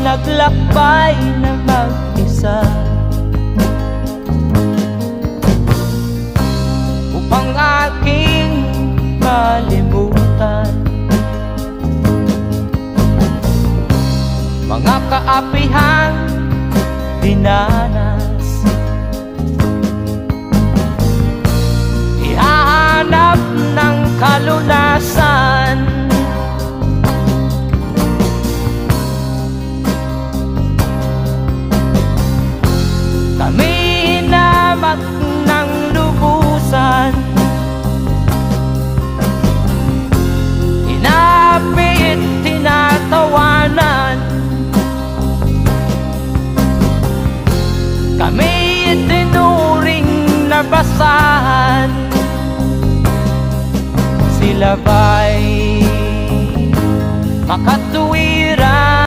naglakbay na mag-isa upang aking malimutan mga kaapihang dinanas. Ihahanap ng kalunasan kami hinamak ng lubusan, hinapit, tinatawanan, kami itinuring na basahan. Sila ba'y makatuwiran?